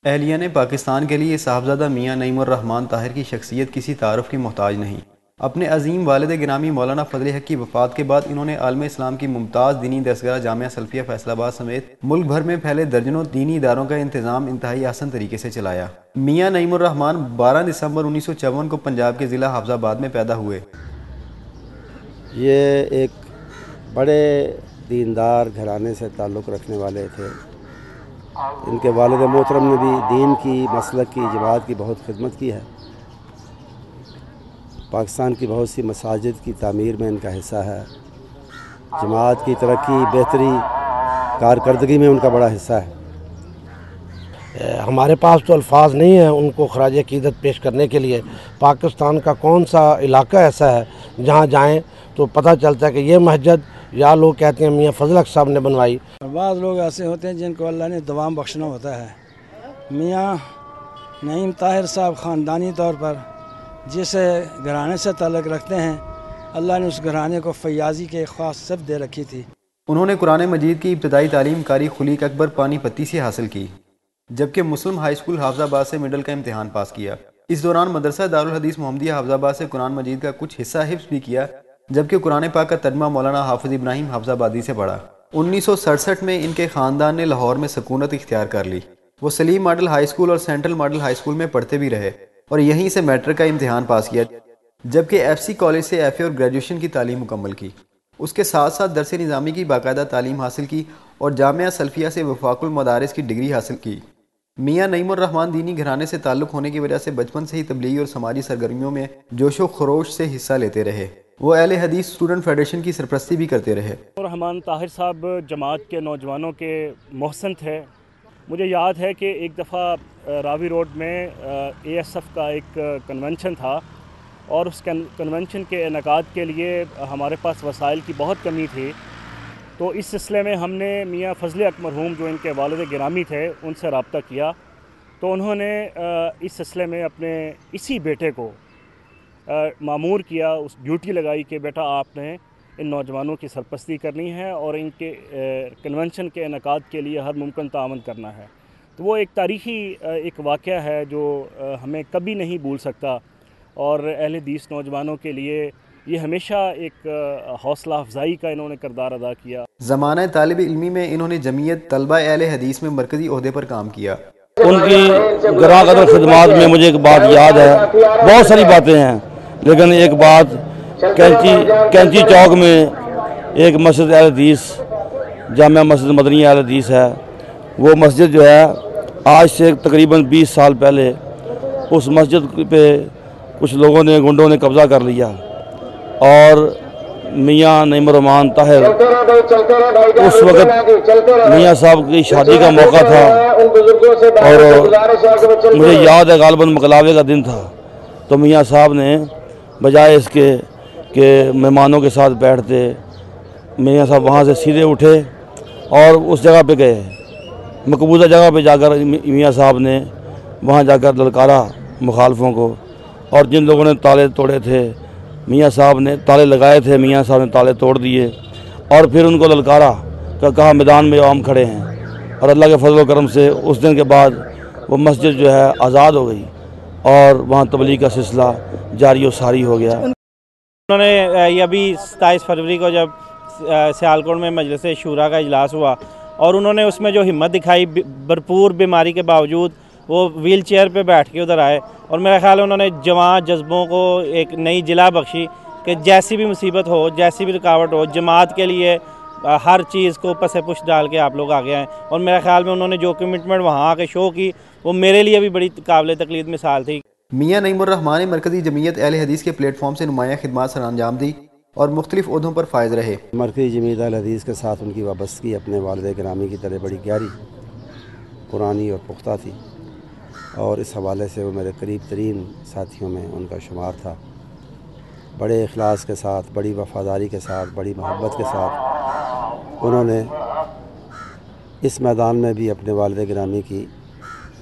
اہلیہ نے پاکستان کے لیے صاحبزادہ میاں نعیم الرحمان طاہر کی شخصیت کسی تعارف کی محتاج نہیں۔ اپنے عظیم والد گرامی مولانا فضل حق کی وفات کے بعد انہوں نے عالم اسلام کی ممتاز دینی درسگاہ جامعہ سلفیہ فیصل آباد سمیت ملک بھر میں پھیلے درجنوں دینی اداروں کا انتظام انتہائی آسان طریقے سے چلایا۔ میاں نعیم الرحمان 12 دسمبر 1954 کو پنجاب کے ضلع حافظ آباد میں پیدا ہوئے۔ یہ ایک بڑے دیندار گھرانے سے تعلق رکھنے والے تھے۔ ان کے والد محترم نے بھی دین کی، مسلک کی، جماعت کی بہت خدمت کی ہے۔ پاکستان کی بہت سی مساجد کی تعمیر میں ان کا حصہ ہے۔ جماعت کی ترقی، بہتری، کارکردگی میں ان کا بڑا حصہ ہے۔ ہمارے پاس تو الفاظ نہیں ہیں ان کو خراج عقیدت پیش کرنے کے لیے۔ پاکستان کا کون سا علاقہ ایسا ہے جہاں جائیں تو پتہ چلتا ہے کہ یہ مسجد یا لوگ کہتے ہیں میاں فضل حق صاحب نے بنوائی۔ بعض لوگ ایسے ہوتے ہیں جن کو اللہ نے دوام بخشنا ہوتا ہے۔ میاں نعیم طاہر صاحب خاندانی طور پر جس گھرانے سے تعلق رکھتے ہیں، اللہ نے اس گھرانے کو فیاضی کے خاص صفت دے رکھی تھی۔ انہوں نے قرآن مجید کی ابتدائی تعلیم قاری خلیق اکبر پانی پتی سے حاصل کی، جبکہ مسلم ہائی اسکول حافظ آباد سے مڈل کا امتحان پاس کیا۔ اس دوران مدرسہ دارالحدیث محمدیہ حافظ آباد سے قرآن مجید کا کچھ حصہ حفظ بھی کیا، جبکہ قرآن پاک کا ترجمہ مولانا حافظ ابراہیم حافظ آبادی سے پڑھا۔ 1967 میں ان کے خاندان نے لاہور میں سکونت اختیار کر لی۔ وہ سلیم ماڈل ہائی اسکول اور سینٹرل ماڈل ہائی اسکول میں پڑھتے بھی رہے اور یہیں سے میٹرک کا امتحان پاس کیا، جبکہ ایف سی کالج سے ایف اے اور گریجویشن کی تعلیم مکمل کی۔ اس کے ساتھ ساتھ درس نظامی کی باقاعدہ تعلیم حاصل کی اور جامعہ سلفیہ سے وفاق المدارس کی ڈگری حاصل کی۔ میاں نعیم الرحمان دینی گھرانے سے تعلق ہونے کی وجہ سے بچپن سے ہی تبلیغی اور سماجی سرگرمیوں میں جوش و خروش سے حصہ لیتے رہے۔ وہ اہل حدیث اسٹوڈنٹ فیڈریشن کی سرپرستی بھی کرتے رہے۔ الرحمان طاہر صاحب جماعت کے نوجوانوں کے محسن تھے۔ مجھے یاد ہے کہ ایک دفعہ راوی روڈ میں اے ایس ایف کا ایک کنونشن تھا اور اس کنونشن کے انعقاد کے لیے ہمارے پاس وسائل کی بہت کمی تھی، تو اس سلسلے میں ہم نے میاں فضل حق مرحوم جو ان کے والد گرامی تھے ان سے رابطہ کیا، تو انہوں نے اس سلسلے میں اپنے اسی بیٹے کو مامور کیا، اس ڈیوٹی لگائی کہ بیٹا آپ نے ان نوجوانوں کی سرپرستی کرنی ہے اور ان کے کنونشن کے انعقاد کے لیے ہر ممکن تعاون کرنا ہے۔ تو وہ ایک تاریخی ایک واقعہ ہے جو ہمیں کبھی نہیں بھول سکتا، اور اہل حدیث نوجوانوں کے لیے یہ ہمیشہ ایک حوصلہ افزائی کا انہوں نے کردار ادا کیا۔ زمانہ طالب علمی میں انہوں نے جمعیت طلبہ اہل حدیث میں مرکزی عہدے پر کام کیا۔ ان کی گراں قدر خدمات میں مجھے ایک بات یاد ہے، بہت ساری باتیں ہیں لیکن ایک بات، کینچی چوک میں ایک مسجد اہل حدیث جامعہ مسجد مدنی اہل حدیث ہے، وہ مسجد جو ہے آج سے تقریباً 20 سال پہلے اس مسجد پہ کچھ لوگوں نے، گنڈوں نے قبضہ کر لیا اور میاں نعیم الرحمان طاہر، اس وقت میاں صاحب کی شادی کا موقع تھا اور مجھے یاد ہے غالباً مقلاوے کا دن تھا، تو میاں صاحب نے بجائے اس کے کہ مہمانوں کے ساتھ بیٹھتے، میاں صاحب وہاں سے سیدھے اٹھے اور اس جگہ پہ گئے، مقبوضہ جگہ پہ جا کر میاں صاحب نے وہاں جا کر للکارا مخالفوں کو، اور جن لوگوں نے تالے توڑے تھے میاں صاحب نے، تالے لگائے تھے میاں صاحب نے تالے توڑ دیے اور پھر ان کو للکارا، کہا میدان میں عوام کھڑے ہیں، اور اللہ کے فضل و کرم سے اس دن کے بعد وہ مسجد جو ہے آزاد ہو گئی اور وہاں تبلیغ کا سلسلہ جاری و ساری ہو گیا۔ انہوں نے یہ ابھی 27 فروری کو جب سیالکوٹ میں مجلس شورا کا اجلاس ہوا اور انہوں نے اس میں جو ہمت دکھائی، بھرپور بیماری کے باوجود وہ ویل چیئر پہ بیٹھ کے ادھر آئے، اور میرا خیال ہے انہوں نے جوان جذبوں کو ایک نئی جلا بخشی کہ جیسی بھی مصیبت ہو، جیسی بھی رکاوٹ ہو، جماعت کے لیے ہر چیز کو پس پش ڈال کے آپ لوگ آگے آئیں، اور میرا خیال میں انہوں نے جو کمٹمنٹ وہاں آ کے شو کی وہ میرے لیے بھی بڑی قابل تقلید مثال تھی۔ میاں نعیم الرحمان نے مرکزی جمعیت اہل حدیث کے پلیٹ فارم سے نمایاں خدمات سر انجام دی اور مختلف عہدوں پر فائز رہے۔ مرکزی جمعیت اہل حدیث کے ساتھ ان کی وابستگی اپنے والد گرامی کی طرح بڑی گہری، پرانی اور پختہ تھی، اور اس حوالے سے وہ میرے قریب ترین ساتھیوں میں ان کا شمار تھا۔ بڑے اخلاص کے ساتھ، بڑی وفاداری کے ساتھ، بڑی محبت کے ساتھ انہوں نے اس میدان میں بھی اپنے والد گرامی کی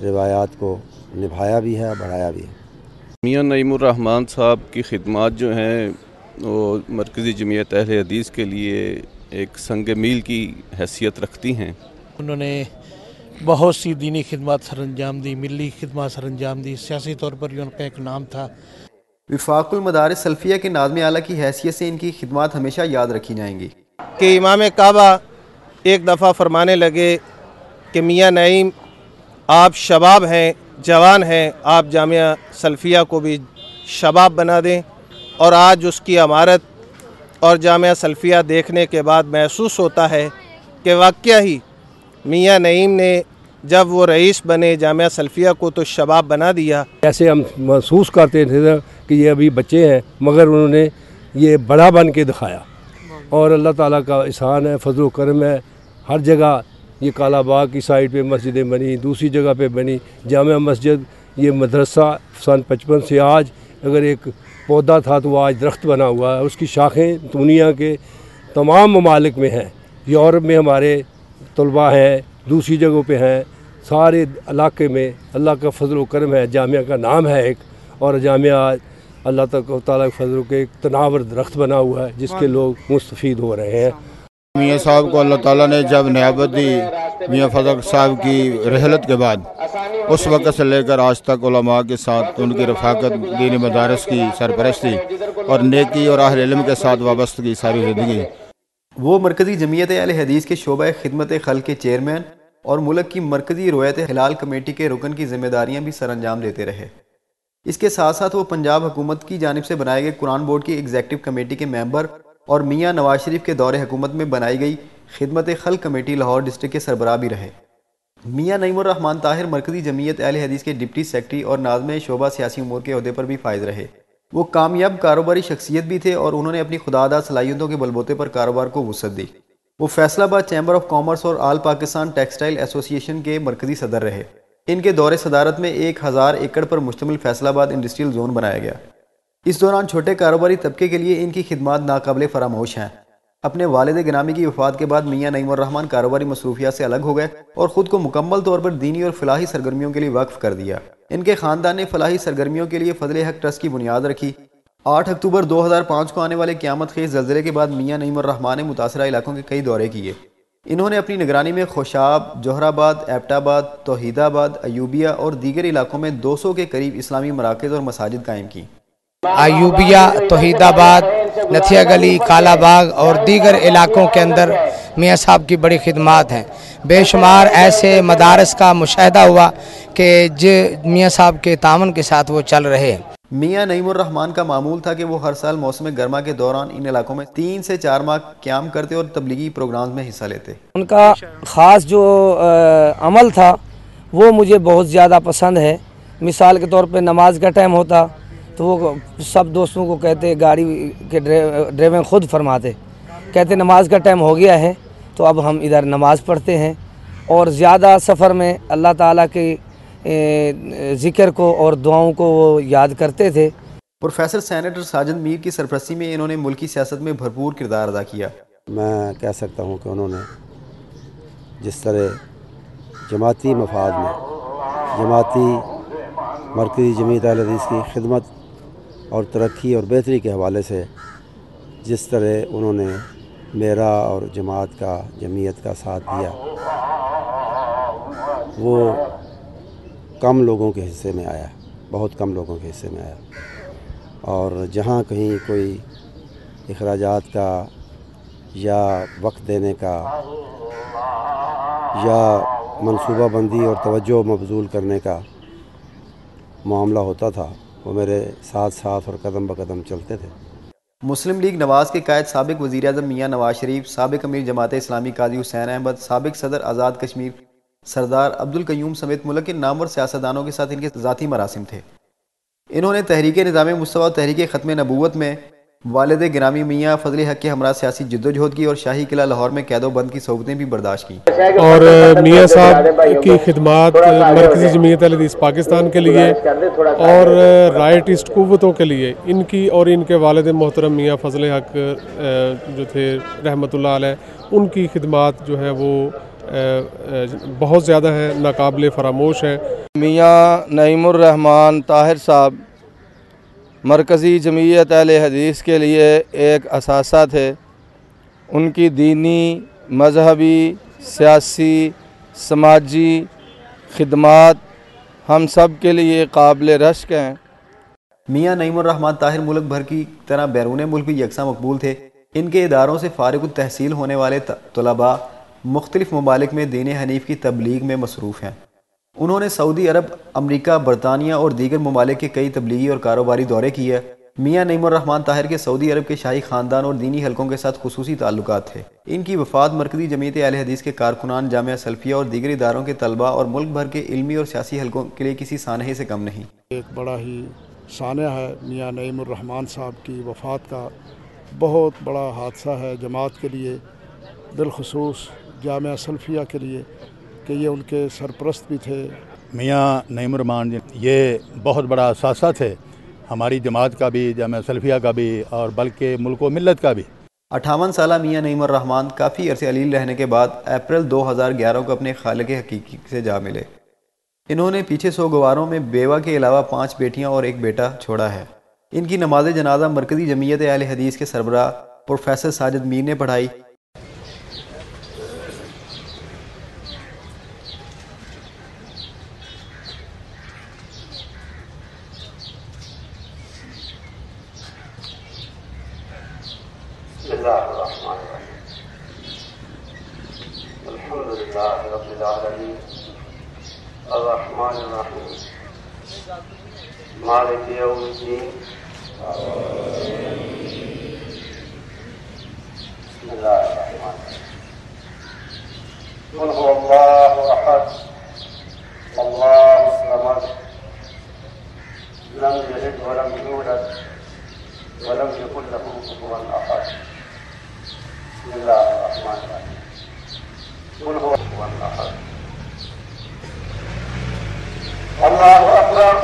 روایات کو نبھایا بھی ہے، بڑھایا بھی ہے۔ میاں نعیم الرحمان صاحب کی خدمات جو ہیں وہ مرکزی جمعیت اہل حدیث کے لیے ایک سنگ میل کی حیثیت رکھتی ہیں۔ انہوں نے بہت سی دینی خدمات سر انجام دی، ملی خدمات سر انجام دی، سیاسی طور پر بھی ان کا ایک نام تھا۔ وفاق المدارس سلفیہ کے ناظم اعلیٰ کی حیثیت سے ان کی خدمات ہمیشہ یاد رکھی جائیں گی کہ امام کعبہ ایک دفعہ فرمانے لگے کہ میاں نعیم آپ شباب ہیں، جوان ہیں، آپ جامعہ سلفیہ کو بھی شباب بنا دیں، اور آج اس کی عمارت اور جامعہ سلفیہ دیکھنے کے بعد محسوس ہوتا ہے کہ واقعہ ہی میاں نعیم نے جب وہ رئیس بنے جامعہ سلفیہ کو تو شباب بنا دیا۔ ایسے ہم محسوس کرتے تھے کہ یہ ابھی بچے ہیں، مگر انہوں نے یہ بڑا بن کے دکھایا، اور اللہ تعالیٰ کا احسان ہے، فضل و کرم ہے۔ ہر جگہ یہ کالا باغ کی سائڈ پہ مسجدیں بنی، دوسری جگہ پہ بنی جامعہ مسجد، یہ مدرسہ سن 55 سے آج اگر ایک پودا تھا تو وہ آج درخت بنا ہوا ہے۔ اس کی شاخیں دنیا کے تمام ممالک میں ہیں، یورپ میں ہمارے طلباء ہیں، دوسری جگہوں پہ ہیں، سارے علاقے میں اللہ کا فضل و کرم ہے، جامعہ کا نام ہے ایک، اور جامعہ اللہ تعالیٰ کے فضل کے ایک تناور درخت بنا ہوا ہے جس کے لوگ مستفید ہو رہے ہیں۔ میاں صاحب کو اللہ تعالیٰ نے جب نیابت دی میاں فضل صاحب کی رحلت کے بعد، اس وقت سے لے کر آج تک علماء کے ساتھ ان کی رفاقت، دینی مدارس کی سرپرستی اور نیکی اور اہل علم کے ساتھ وابستگی ساری زندگی۔ وہ مرکزی جمعیت اہل حدیث کے شعبہ خدمت خلق کے چیئرمین اور ملک کی مرکزی روایت ہلال کمیٹی کے رکن کی ذمہ داریاں بھی سر انجام دیتے رہے۔ اس کے ساتھ ساتھ وہ پنجاب حکومت کی جانب سے بنائے گئے قرآن بورڈ کی ایگزیکٹو کمیٹی کے ممبر اور میاں نواز شریف کے دور حکومت میں بنائی گئی خدمت خلق کمیٹی لاہور ڈسٹرکٹ کے سربراہ بھی رہے۔ میاں نعیم الرحمان طاہر مرکزی جمعیت اہل حدیث کے ڈپٹی سیکرٹری اور ناظم شعبہ سیاسی امور کے عہدے پر بھی فائز رہے۔ وہ کامیاب کاروباری شخصیت بھی تھے اور انہوں نے اپنی خداداد صلاحیتوں کے بل بوتے پر کاروبار کو وسعت دی۔ وہ فیصل آباد چیمبر آف کامرس اور آل پاکستان ٹیکسٹائل ایسوسی ایشن کے مرکزی صدر رہے۔ ان کے دور صدارت میں 1000 ایکڑ پر مشتمل فیصل آباد انڈسٹریل زون بنایا گیا۔ اس دوران چھوٹے کاروباری طبقے کے لیے ان کی خدمات ناقابل فراموش ہیں۔ اپنے والد گرامی کی وفات کے بعد میاں نعیم الرحمان کاروباری مصروفیات سے الگ ہو گئے اور خود کو مکمل طور پر دینی اور فلاحی سرگرمیوں کے لیے وقف کر دیا۔ ان کے خاندان نے فلاحی سرگرمیوں کے لیے فضل حق ٹرسٹ کی بنیاد رکھی۔ 8 اکتوبر 2005 کو آنے والے قیامت خیز زلزلے کے بعد میاں نعیم الرحمان نے متاثرہ علاقوں کے کئی دورے کیے۔ انہوں نے اپنی نگرانی میں خوشاب، جوہر آباد، ایبٹ آباد، توحید آباد، ایوبیہ اور دیگر علاقوں میں 200 کے قریب اسلامی مراکز اور مساجد قائم کی۔ ایوبیہ، توحید آباد، نتھیا گلی، کالا باغ اور دیگر علاقوں کے اندر میاں صاحب کی بڑی خدمات ہیں۔ بے شمار ایسے مدارس کا مشاہدہ ہوا کہ میاں صاحب کے تعاون کے ساتھ وہ چل رہے ہیں۔ میاں نعیم الرحمان کا معمول تھا کہ وہ ہر سال موسم گرما کے دوران ان علاقوں میں 3 سے 4 ماہ قیام کرتے اور تبلیغی پروگرامز میں حصہ لیتے۔ ان کا خاص جو عمل تھا وہ مجھے بہت زیادہ پسند ہے۔ مثال کے طور پہ نماز کا ٹائم ہوتا تو وہ سب دوستوں کو کہتے، گاڑی کے ڈرائیونگ خود فرماتے، کہتے نماز کا ٹائم ہو گیا ہے تو اب ہم ادھر نماز پڑھتے ہیں، اور زیادہ سفر میں اللہ تعالیٰ کے ذکر کو اور دعاؤں کو وہ یاد کرتے تھے۔ پروفیسر سینیٹر ساجد میر کی سرپرستی میں انہوں نے ملکی سیاست میں بھرپور کردار ادا کیا۔ میں کہہ سکتا ہوں کہ انہوں نے جس طرح جماعتی مفاد میں جماعتی مرکزی جمعیت اہل حدیث کی خدمت اور ترقی اور بہتری کے حوالے سے جس طرح انہوں نے میرا اور جماعت کا جمعیت کا ساتھ دیا، وہ کم لوگوں کے حصے میں آیا، بہت کم لوگوں کے حصے میں آیا، اور جہاں کہیں کوئی اخراجات کا یا وقت دینے کا یا منصوبہ بندی اور توجہ مبذول کرنے کا معاملہ ہوتا تھا، وہ میرے ساتھ ساتھ اور قدم بقدم چلتے تھے۔ مسلم لیگ نواز کے قائد سابق وزیر اعظم میاں نواز شریف، سابق امیر جماعت اسلامی قاضی حسین احمد، سابق صدر آزاد کشمیر سردار عبدالقیوم سمیت ملک کے نامور سیاستدانوں کے ساتھ ان کے ذاتی مراسم تھے۔ انہوں نے تحریک نظام مصطفیٰ اور تحریک ختم نبوت میں والد گرامی میاں فضل حق کے ہمراہ سیاسی جدوجہد کی اور شاہی قلعہ لاہور میں قید و بند کی صحبتیں بھی برداشت کی۔ اور میاں صاحب کی خدمات مرکزی جمعیت اہل حدیث پاکستان کے لیے اور رائٹسٹ قوتوں کے لیے ان کی اور ان کے والد محترم میاں فضل حق جو تھے رحمۃ اللہ علیہ، ان کی خدمات جو ہیں وہ بہت زیادہ ہیں، ناقابل فراموش ہیں۔ میاں نعیم الرحمان طاہر صاحب مرکزی جمعیت اہل حدیث کے لیے ایک اثاثہ تھے۔ ان کی دینی، مذہبی، سیاسی، سماجی خدمات ہم سب کے لیے قابل رشک ہیں۔ میاں نعیم الرحمن طاہر ملک بھر کی طرح بیرون ملک بھی یکساں مقبول تھے۔ ان کے اداروں سے فارغ التحصیل ہونے والے طلباء مختلف ممالک میں دین حنیف کی تبلیغ میں مصروف ہیں۔ انہوں نے سعودی عرب، امریکہ، برطانیہ اور دیگر ممالک کے کئی تبلیغی اور کاروباری دورے کیے۔ میاں نعیم الرحمن طاہر کے سعودی عرب کے شاہی خاندان اور دینی حلقوں کے ساتھ خصوصی تعلقات تھے۔ ان کی وفات مرکزی جمعیت اہل حدیث کے کارکنان، جامعہ سلفیہ اور دیگر اداروں کے طلباء اور ملک بھر کے علمی اور سیاسی حلقوں کے لیے کسی سانحے سے کم نہیں۔ ایک بڑا ہی سانحہ ہے میاں نعیم الرحمن صاحب کی وفات کا، بہت بڑا حادثہ ہے جماعت کے لیے، بالخصوص جامعہ سلفیہ کے لیے کہ یہ ان کے سرپرست بھی تھے۔ میاں نعیم الرحمن یہ بہت بڑا اثاثہ تھے ہماری جماعت کا بھی، جامعہ سلفیہ کا بھی، اور بلکہ ملک و ملت کا بھی۔ 58 سالہ میاں نعیم الرحمن کافی عرصے علیل رہنے کے بعد اپریل 2011 کو اپنے خالق حقیقی سے جا ملے۔ انہوں نے پیچھے سوگواروں میں بیوہ کے علاوہ 5 بیٹیاں اور ایک بیٹا چھوڑا ہے۔ ان کی نماز جنازہ مرکزی جمعیت اہل حدیث کے سربراہ پروفیسر ساجد میر نے پڑھائی۔ بسم اللہ الرحمن الرحیم، الحمدللہ رب العالمین، الرحمن الرحیم، مالک یوم الدین، بسم اللہ الرحمن الرحیم، قل هو اللہ احد اللہ الصمد لم یلد ولم یولد ولم یکن له کفوا احد، بسم اللہ الرحمن الرحیم، قل هو کفوا احد، اللہ اکبر،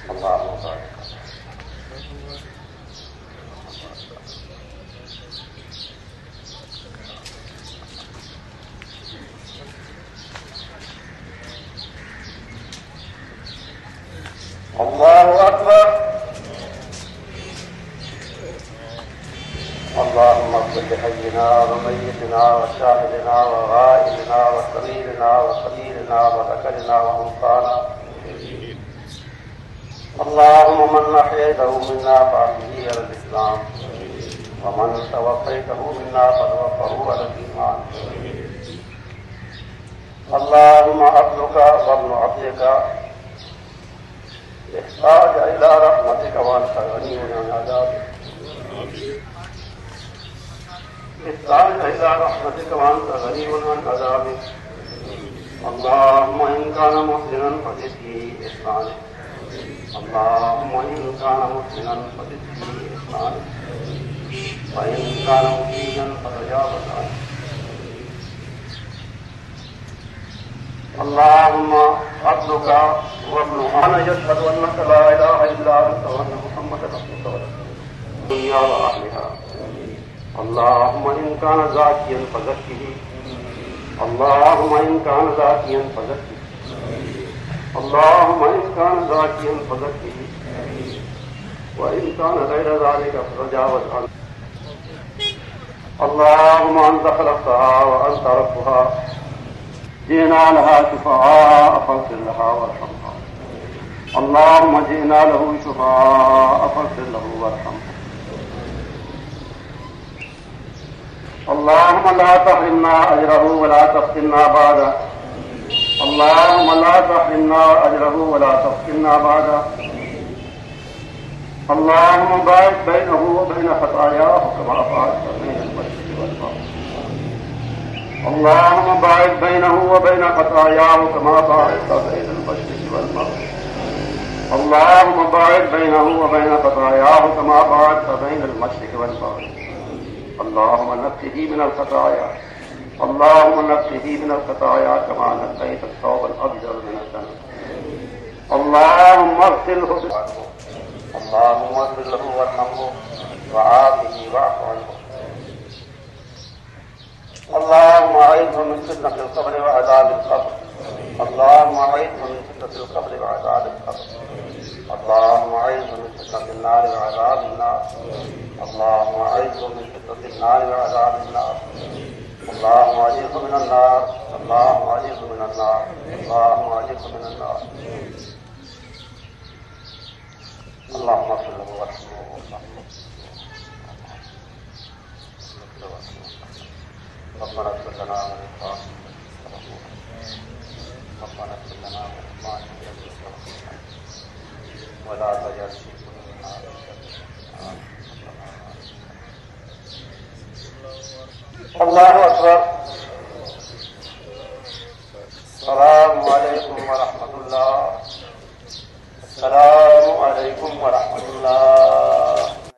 اللہ اکبر، اللہ اکبر، اللهم اغفر لحينا وميتنا وشاهدنا وغائبنا وصغيرنا وكبيرنا وذكرنا وانثانا، اللهم من احييته منا فاحيه على الاسلام ومن توفيته منا فتوفه على الايمان، اللهم عبدك وابن عبدك احتاج الى رحمتك وانت غني عن عذابك، احتاج الى رحمتك وانت غني عن عذابك، اللهم ان كان محسنا فزد في احسانه، اللهم ان كان محسنا فزد في احسانه، وان كان مسيئا فتجاوز عنه، اللهم عبدك وابن انا يشهد انك لا اله الا انت وان محمدا رسولك ورسولك الدنيا واهلها، اللهم ان كان زاكيا فزكه، اللهم ان كان زاكيا فزكه، اللهم ان كان زاكيا فزكه، وان كان غير ذلك فتجاوز عنه، اللهم انت خلقتها وانت ربها، جئنا لها شفعاء فاغفر لها وارحمها، اللهم جئنا له شفعاء فاغفر له وارحمه، اللهم لا تحرمنا اجره ولا تفتنا بعده، اللهم لا تحرمنا اجره ولا تفتنا بعده، اللهم باعد بينه وبين خطاياه كما باعدت بين المشرق والمغرب، اللهم باعد بينه وبين خطاياه كما باعدت بين المشرق والمغرب، اللهم باعد بينه وبين خطاياه كما باعدت بين المشرق والمغرب، اللهم نقه من الخطايا، اللهم نقه من الخطايا كما نقيت الثوب الابيض من الدنس، اللهم اغسله، اللهم اغفر له وارحمه وعافه واعف عنه، اللهم اعذه من فتنة القبر وعذاب القبر، اللهم أعيذنا من فتنة القبر وعذاب القبر اللهم أعيذنا من فتنة النار وعذاب النار اللهم أعيذنا من فتنة النار وعذاب النار اللهم أعيذنا من النار اللهم أعيذنا من النار اللهم أعيذنا من النار اللهم صل وسلم ربنا اغفر لنا ربنا اغفر لنا ولا تجعل في قلوبنا الله أكبر السلام عليكم ورحمة الله السلام عليكم ورحمة الله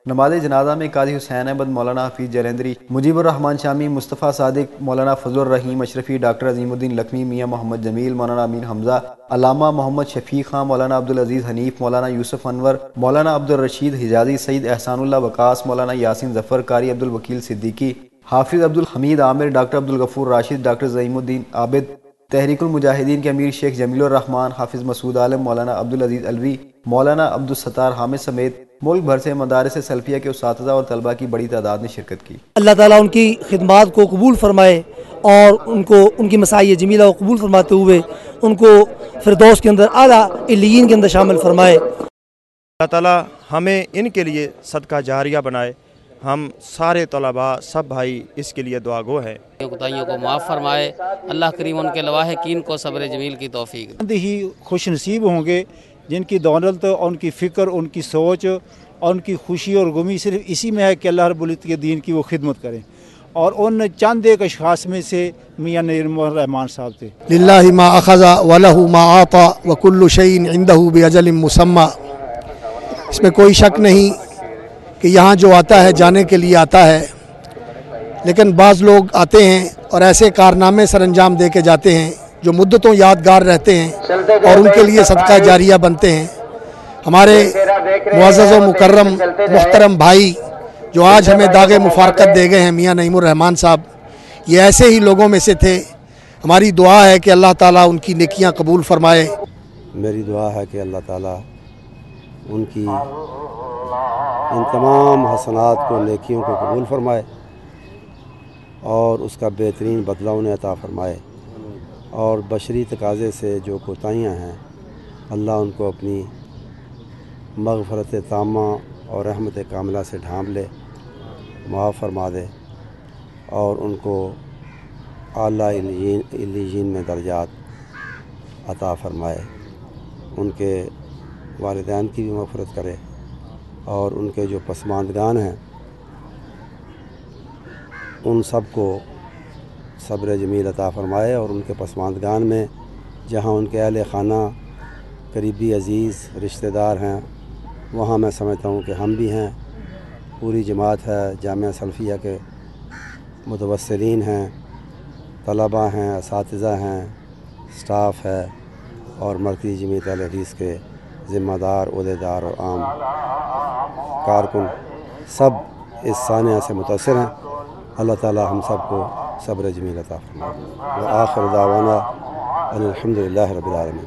نماز جنازہ میں قاضی حسین احمد، مولانا حفیظ جلندری، مجیب الرحمان شامی، مصطفیٰ صادق، مولانا فضل الرحیم اشرفی، ڈاکٹر عظیم الدین لکھمی، میاں محمد جمیل، مولانا امین حمزہ، علامہ محمد شفیق خان، مولانا عبدالعزیز حنیف، مولانا یوسف انور، مولانا عبدالرشید حجازی، سید احسان اللہ وقاص، مولانا یاسین ظفر، قاری عبدالوکیل صدیقی، حافظ عبدالحمید عامر، ڈاکٹر عبدالغفور راشد، ڈاکٹر زعیم الدین عابد، تحریک المجاہدین کے امیر شیخ جمیل الرحمان، حافظ مسعود عالم، مولانا عبدالعزیز الوی، مولانا عبدالستار حامد سمیت ملک بھر سے مدارس سلفیہ کے اساتذہ اور طلبہ کی بڑی تعداد نے شرکت کی۔ اللہ تعالیٰ ان کی خدمات کو قبول فرمائے اور ان کو ان کی مساعی جمیلہ کو قبول فرماتے ہوئے ان کو فردوس کے اندر اعلیٰ علیین کے اندر شامل فرمائے۔ اللہ تعالیٰ ہمیں ان کے لیے صدقہ جاریہ بنائے۔ ہم سارے طلباء سب بھائی اس کے لیے دعا گو ہیں۔ کوتاہیوں کو معاف فرمائے، اللہ کریم ان کے لواحقین کو صبر جمیل کی توفیق دے۔ ہی خوش نصیب ہوں گے جن کی دولت اور ان کی فکر، ان کی سوچ اور ان کی خوشی اور غمی صرف اسی میں ہے کہ اللہ رب العزت کے دین کی وہ خدمت کریں، اور ان چند ایک اشخاص میں سے میاں نعیم الرحمان صاحب تھے۔ للہ ما اخذ ولہ ما اعطى وکل شیء عنده باجل مسمى۔ اس میں کوئی شک نہیں کہ یہاں جو آتا ہے جانے کے لیے آتا ہے، لیکن بعض لوگ آتے ہیں اور ایسے کارنامے سر انجام دے کے جاتے ہیں جو مدتوں یادگار رہتے ہیں اور ان کے لیے صدقہ جاریہ بنتے ہیں۔ ہمارے معزز و مکرم محترم بھائی جو آج ہمیں داغ مفارقت دے گئے ہیں، میاں نعیم الرحمان صاحب، یہ ایسے ہی لوگوں میں سے تھے۔ ہماری دعا ہے کہ اللہ تعالیٰ ان کی نیکیاں قبول فرمائے۔ میری دعا ہے کہ اللہ تعالیٰ ان کی ان تمام حسنات کو، نیکیوں کو قبول فرمائے اور اس کا بہترین بدلہ انہیں عطا فرمائے، اور بشری تقاضے سے جو کوتاہیاں ہیں اللہ ان کو اپنی مغفرت تامہ اور رحمت کاملہ سے ڈھانپ لے، معاف فرما دے، اور ان کو اعلیٰ علیین میں درجات عطا فرمائے۔ ان کے والدین کی بھی مغفرت کرے، اور ان کے جو پسماندگان ہیں ان سب کو صبر جمیل عطا فرمائے، اور ان کے پسماندگان میں جہاں ان کے اہل خانہ، قریبی عزیز رشتہ دار ہیں، وہاں میں سمجھتا ہوں کہ ہم بھی ہیں، پوری جماعت ہے، جامعہ سلفیہ کے متوسلین ہیں، طلباء ہیں، اساتذہ ہیں، سٹاف ہے، اور مرکزی جمعیت اہل حدیث کے ذمہ دار، عہدیدار اور عام کارکن سب اس سانحہ سے متاثر ہیں۔ اللہ تعالی ہم سب کو صبر جمیل عطا فرمائے۔ وآخر دعوانا ان الحمد للہ رب العالمین۔